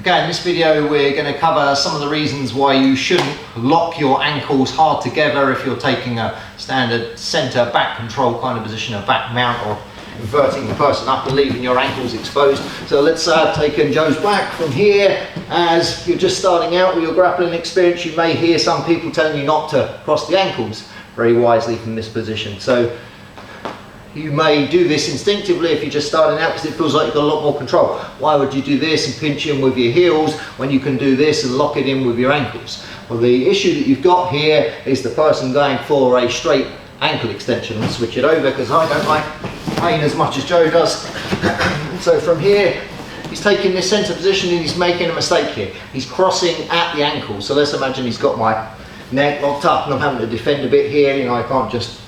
Okay, in this video we're going to cover some of the reasons why you shouldn't lock your ankles hard together if you're taking a standard centre back control kind of position, a back mount, or inverting the person up and leaving your ankles exposed. So let's say I've taken Joe's back from here. As you're just starting out with your grappling experience, you may hear some people telling you not to cross the ankles very wisely from this position. So you may do this instinctively if you're just starting out because it feels like you've got a lot more control. Why would you do this and pinch in with your heels when you can do this and lock it in with your ankles? Well, the issue that you've got here is the person going for a straight ankle extension. I'll switch it over because I don't like pain as much as Joe does. So from here, he's taking this centre position and he's making a mistake here. He's crossing at the ankle. So let's imagine he's got my neck locked up and I'm having to defend a bit here. You know, I can't just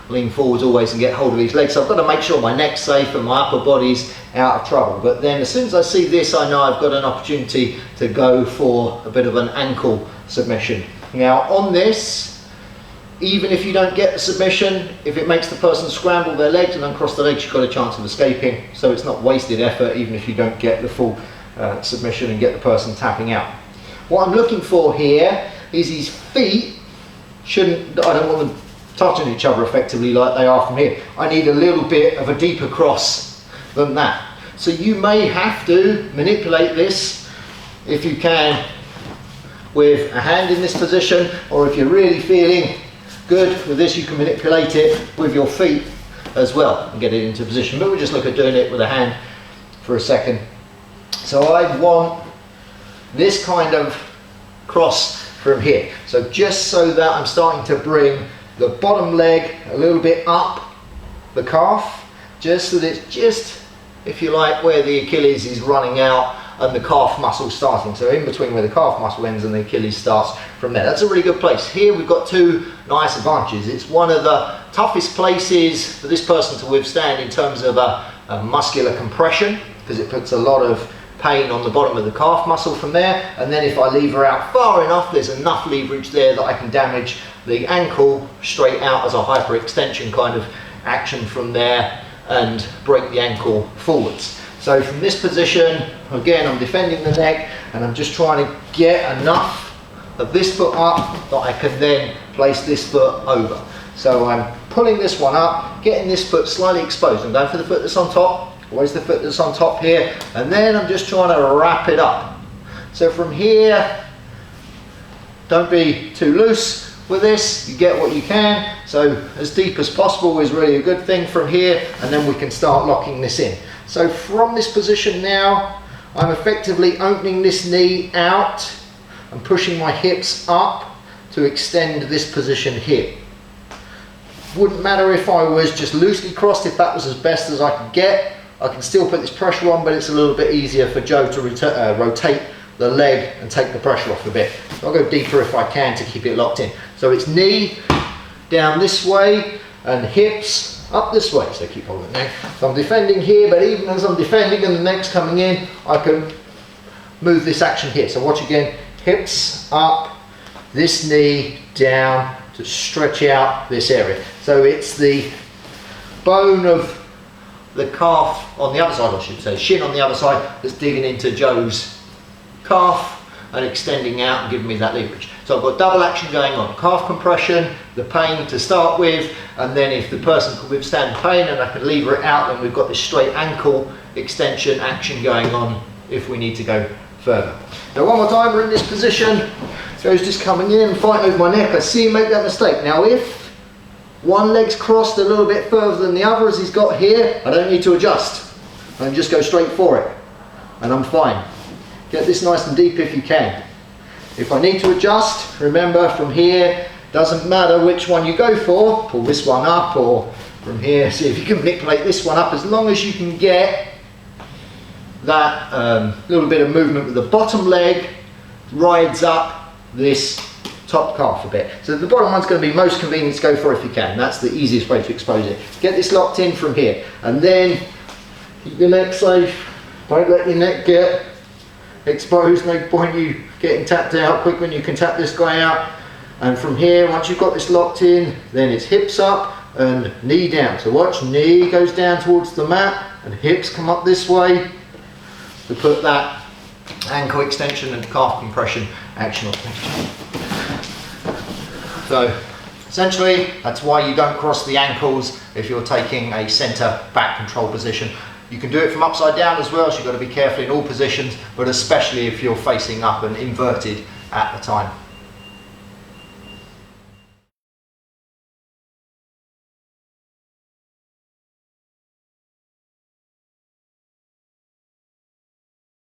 lean forwards always and get hold of his legs, so I've got to make sure my neck's safe and my upper body's out of trouble. But then as soon as I see this, I know I've got an opportunity to go for a bit of an ankle submission. Now on this, even if you don't get the submission, if it makes the person scramble their legs and uncross the legs, you've got a chance of escaping, so it's not wasted effort even if you don't get the full submission and get the person tapping out. What I'm looking for here is his feet shouldn't, I don't want them touching each other effectively like they are from here. I need a little bit of a deeper cross than that. So you may have to manipulate this, if you can, with a hand in this position, or if you're really feeling good with this, you can manipulate it with your feet as well and get it into position. But we'll just look at doing it with a hand for a second. So I want this kind of cross from here. So just so that I'm starting to bring the bottom leg a little bit up the calf, just so that it's just, if you like, where the Achilles is running out and the calf muscle starting. So in between where the calf muscle ends and the Achilles starts from there. That's a really good place. Here we've got two nice advantages. It's one of the toughest places for this person to withstand in terms of a muscular compression, because it puts a lot of pain on the bottom of the calf muscle from there, and then if I lever out far enough, there's enough leverage there that I can damage the ankle straight out as a hyperextension kind of action from there and break the ankle forwards. So from this position, again, I'm defending the neck and I'm just trying to get enough of this foot up that I can then place this foot over. So I'm pulling this one up, getting this foot slightly exposed. I'm going for the foot that's on top, always the foot that's on top here, and then I'm just trying to wrap it up. So from here, don't be too loose with this, you get what you can. So as deep as possible is really a good thing from here, and then we can start locking this in. So from this position now, I'm effectively opening this knee out and pushing my hips up to extend this position here. Wouldn't matter if I was just loosely crossed, if that was as best as I could get. I can still put this pressure on, but it's a little bit easier for Joe to rotate the leg and take the pressure off a bit. I'll go deeper if I can to keep it locked in. So it's knee down this way and hips up this way. So keep holding it now. So I'm defending here, but even as I'm defending and the neck's coming in, I can move this action here. So watch again, hips up, this knee down to stretch out this area. So it's the bone of the calf on the other side, I should say, shin on the other side, that's digging into Joe's calf and extending out and giving me that leverage. So I've got double action going on, calf compression, the pain to start with, and then if the person can withstand pain and I can lever it out, then we've got this straight ankle extension action going on if we need to go further. So one more time, we're in this position, Joe's just coming in, fighting over my neck. I see him make that mistake. Now if one leg's crossed a little bit further than the other as he's got here, I don't need to adjust. I can just go straight for it and I'm fine. Get this nice and deep if you can. If I need to adjust, remember from here, doesn't matter which one you go for, pull this one up, or from here, see if you can manipulate this one up, as long as you can get that little bit of movement with the bottom leg, rides up this top calf a bit. So the bottom one's going to be most convenient to go for if you can. That's the easiest way to expose it. Get this locked in from here, and then keep your neck safe. Don't let your neck get exposed. No point you getting tapped out quick when you can tap this guy out. And from here, once you've got this locked in, then it's hips up and knee down. So watch, knee goes down towards the mat and hips come up this way to put that ankle extension and calf compression action. So essentially, that's why you don't cross the ankles if you're taking a center back control position. You can do it from upside down as well, so you've got to be careful in all positions, but especially if you're facing up and inverted at the time.